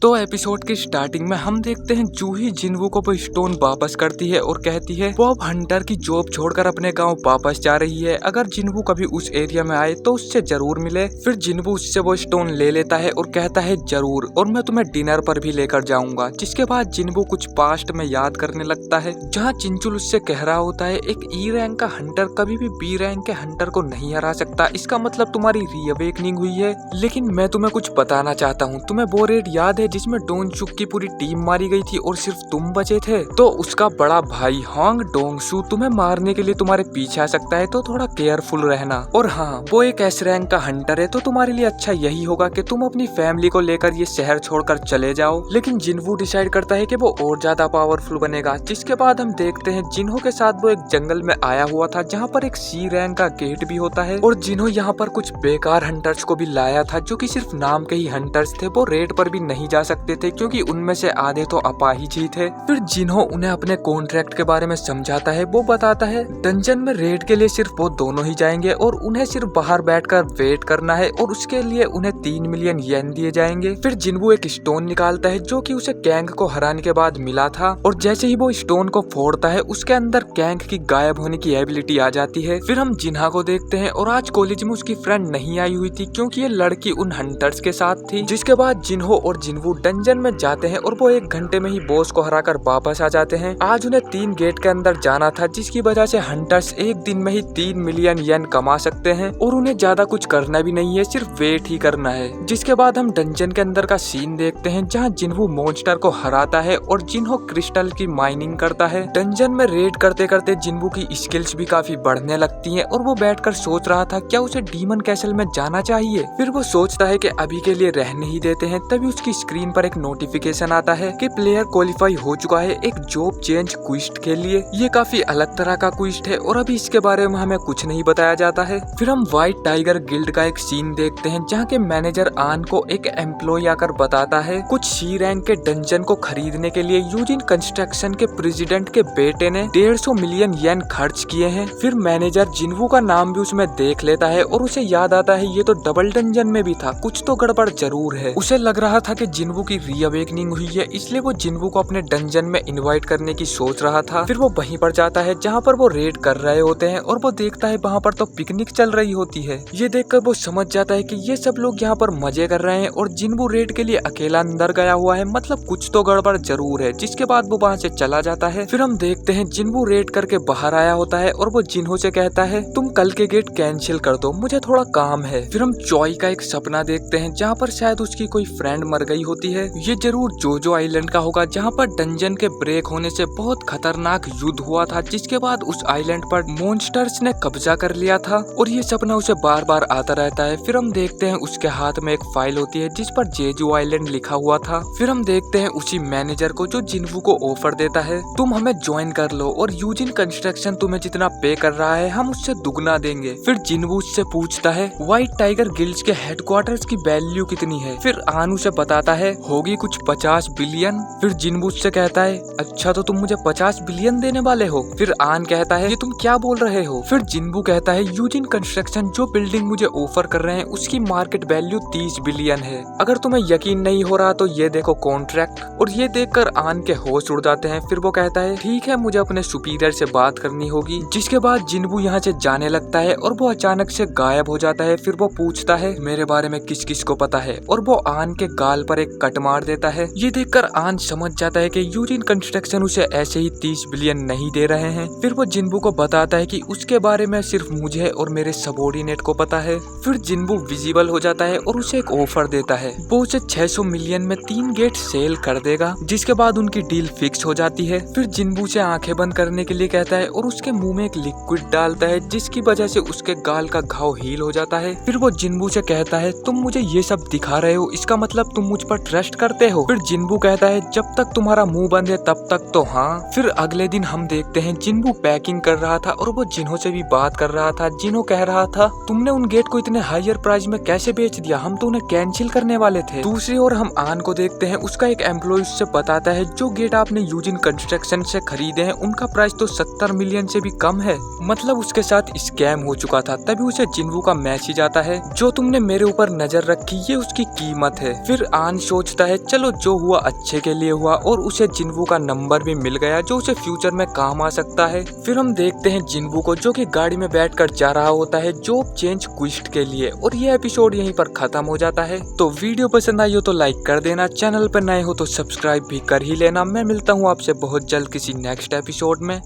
तो एपिसोड की स्टार्टिंग में हम देखते हैं जूही जिन्वू को वो स्टोन वापस करती है और कहती है वो अब हंटर की जॉब छोड़कर अपने गांव वापस जा रही है। अगर जिन्वू कभी उस एरिया में आए तो उससे जरूर मिले। फिर जिन्वू उससे वो स्टोन ले लेता है और कहता है जरूर, और मैं तुम्हें डिनर पर भी लेकर जाऊंगा। जिसके बाद जिन्वू कुछ पास्ट में याद करने लगता है जहाँ चिंचुल उससे कह रहा होता है एक ई रैंक का हंटर कभी भी बी रैंक के हंटर को नहीं हरा सकता। इसका मतलब तुम्हारी रीअवेकनिंग हुई है। लेकिन मैं तुम्हें कुछ बताना चाहता हूँ, तुम्हें वो रेड याद है जिसमें डोंगसुक की पूरी टीम मारी गई थी और सिर्फ तुम बचे थे? तो उसका बड़ा भाई होंग डोंगसू तुम्हें मारने के लिए तुम्हारे पीछे आ सकता है, तो थोड़ा केयरफुल रहना। और हाँ, वो एक एस रैंक का हंटर है, तो तुम्हारे लिए अच्छा यही होगा कि तुम अपनी फैमिली को लेकर ये शहर छोड़कर चले जाओ। लेकिन जिन्वू डिसाइड करता है कि वो और ज्यादा पावरफुल बनेगा। जिसके बाद हम देखते हैं जिन्हो के साथ वो एक जंगल में आया हुआ था जहाँ पर एक सी रैंक का गेट भी होता है, और जिन्हो यहाँ पर कुछ बेकार हंटर्स को भी लाया था जो कि सिर्फ नाम के ही हंटर्स थे। वो रेड पर भी नहीं जा सकते थे क्योंकि उनमें से आधे तो अपाहिज ही थे। फिर जिन्हो उन्हें अपने कॉन्ट्रैक्ट के बारे में समझाता है। वो बताता है डंजन में रेड के लिए सिर्फ वो दोनों ही जाएंगे और उन्हें सिर्फ बाहर बैठकर वेट करना है और उसके लिए उन्हें 3 मिलियन येन दिए जाएंगे। फिर जिन्वू एक स्टोन निकालता है जो कि उसे कैंग को हराने के बाद मिला था, और जैसे ही वो स्टोन को फोड़ता है उसके अंदर कैंग की गायब होने की एबिलिटी आ जाती है। फिर हम जिन्हा को देखते हैं और आज कॉलेज में उसकी फ्रेंड नहीं आई हुई थी क्योंकि ये लड़की उन हंटर्स के साथ थी। जिसके बाद जिन्हो और जिन्वू डंजन में जाते हैं और वो 1 घंटे में ही बॉस को हराकर वापस आ जाते हैं। आज उन्हें 3 गेट के अंदर जाना था जिसकी वजह से हंटर्स एक दिन में ही 3 मिलियन येन कमा सकते हैं और उन्हें ज्यादा कुछ करना भी नहीं है, सिर्फ वेट ही करना है। जिसके बाद हम डंजन के अंदर का सीन देखते हैं जहाँ जिन्वू मॉन्स्टर को हराता है और जिन्हो क्रिस्टल की माइनिंग करता है। डंजन में रेड करते करते जिन्वू की स्किल्स भी काफी बढ़ने लगती हैं और वो बैठकर सोच रहा था क्या उसे डीमन कैसल में जाना चाहिए। फिर वो सोचता है कि अभी के लिए रहने ही देते हैं। तभी उसकी स्क्रीन पर एक नोटिफिकेशन आता है कि प्लेयर क्वालिफाई हो चुका है एक जॉब चेंज क्विस्ट के लिए। ये काफी अलग तरह का क्विस्ट है और अभी इसके बारे में हमें कुछ नहीं बताया जाता है। फिर हम व्हाइट टाइगर गिल्ड का एक सीन देखते हैं जहाँ के मैनेजर आन को एक एम्प्लॉय आकर बताता है कुछ सी रैंक के डंजन को खरीदने के लिए यूजिन कंस्ट्रक्शन के प्रेसिडेंट के बेटे ने 150 मिलियन येन खर्च किए हैं। फिर मैनेजर जिन्वू का नाम भी उसमें देख लेता है और उसे याद आता है ये तो डबल डंजन में भी था, कुछ तो गड़बड़ जरूर है। उसे लग रहा था कि जिन्वू की रीअवेकनिंग हुई है, इसलिए वो जिन्वू को अपने डंजन में इनवाइट करने की सोच रहा था। फिर वो वहीं पर जाता है जहाँ पर वो रेड कर रहे होते हैं और वो देखता है वहाँ पर तो पिकनिक चल रही होती है। ये देखकर वो समझ जाता है कि ये सब लोग यहाँ पर मजे कर रहे हैं और जिन्वू रेड के लिए अकेला अंदर गया हुआ है, मतलब कुछ तो गड़बड़ जरूर है। जिसके बाद वो वहाँ से चला जाता है। फिर हम देखते हैं जिन्वू रेड करके बाहर आया होता है और वो जिन्हो से कहता है तुम कल के गेट कैंसिल कर दो, मुझे थोड़ा काम है। फिर हम चॉय का एक सपना देखते हैं जहाँ पर शायद उसकी कोई फ्रेंड मर गई होती है। ये जरूर जोजो आइलैंड का होगा जहाँ पर डंजन के ब्रेक होने से बहुत खतरनाक युद्ध हुआ था, जिसके बाद उस आइलैंड पर मॉन्स्टर्स ने कब्जा कर लिया था और ये सपना उसे बार बार आता रहता है। फिर हम देखते हैं उसके हाथ में एक फाइल होती है जिस पर जेजू आइलैंड लिखा हुआ था। फिर हम देखते हैं उसी मैनेजर को जो जिन्वू को ऑफर देता है तुम हमें ज्वाइन कर लो और यूजिन कंस्ट्रक्शन तुम्हें जितना पे कर रहा है हम उससे दुगना देंगे। फिर जिन्वू उससे पूछता है व्हाइट टाइगर गिल्ड्स के हेडक्वार्टर्स की वैल्यू कितनी है। फिर आन उसे बताता है होगी कुछ 50 बिलियन। फिर जिन्वू उससे कहता है अच्छा तो तुम मुझे 50 बिलियन देने वाले हो। फिर आन कहता है ये तुम क्या बोल रहे हो। फिर जिन्वू कहता है यूजिन कंस्ट्रक्शन जो बिल्डिंग मुझे ऑफर कर रहे हैं उसकी मार्केट वैल्यू 30 बिलियन है। अगर तुम्हें यकीन नहीं हो रहा तो ये देखो कॉन्ट्रैक्ट। और ये देखकर आन के होश उड़ जाते हैं। फिर वो कहता है ठीक है मुझे अपने सुपीरियर से बात करनी होगी। जिसके बाद जिन्वू यहाँ से जाने लगता है और वो अचानक से गायब हो जाता है। फिर वो पूछता है मेरे बारे में किस किस को पता है, और वो आन के गाल पर एक कट मार देता है। ये देखकर आन समझ जाता है कि यूजिन कंस्ट्रक्शन उसे ऐसे ही 30 बिलियन नहीं दे रहे हैं। फिर वो जिन्वू को बताता है कि उसके बारे में सिर्फ मुझे और मेरे सबॉर्डिनेट को पता है। फिर जिन्वू विजिबल हो जाता है और उसे एक ऑफर देता है, वो उसे 600 मिलियन में 3 गेट सेल कर देगा। जिसके बाद उनकी डील फिक्स हो जाती है। फिर जिन्वू से आंखें बंद करने के लिए कहता है और उसके मुंह में एक लिक्विड डालता है जिसकी वजह से उसके गाल का घाव हील हो जाता है। फिर वो जिन्वू से कहता है तुम मुझे ये सब दिखा रहे हो, इसका मतलब तुम मुझ पर ट्रस्ट करते हो। फिर जिन्वू कहता है जब तक तुम्हारा मुंह बंद है तब तक तो हाँ। फिर अगले दिन हम देखते हैं जिन्वू पैकिंग कर रहा था और वो जिन्हो से भी बात कर रहा था। जिन्हो कह रहा था तुमने उन गेट को इतने हायर प्राइस में कैसे बेच दिया, हम तो उन्हें कैंसिल करने वाले थे। दूसरी ओर हम आन को देखते हैं, उसका एक एम्प्लॉय उससे बताता है जो गेट आपने यूजिन कंस्ट्रक्शन से खरीदे हैं उनका प्राइस तो 70 मिलियन से भी कम है, मतलब उसके साथ स्कैम हो चुका था। तभी उसे जिन्वू का मैसेज आता है जो तुमने मेरे ऊपर नजर रखी ये उसकी कीमत है। फिर आन सोचता है चलो जो हुआ अच्छे के लिए हुआ और उसे जिन्वू का नंबर भी मिल गया जो उसे फ्यूचर में काम आ सकता है। फिर हम देखते हैं जिन्वू को जो कि गाड़ी में बैठकर जा रहा होता है जॉब चेंज क्विस्ट के लिए और ये एपिसोड यहीं पर खत्म हो जाता है। तो वीडियो पसंद आई हो तो लाइक कर देना, चैनल पर नए हो तो सब्सक्राइब भी कर ही लेना। मैं मिलता हूँ आपसे बहुत जल्द किसी नेक्स्ट एपिसोड में।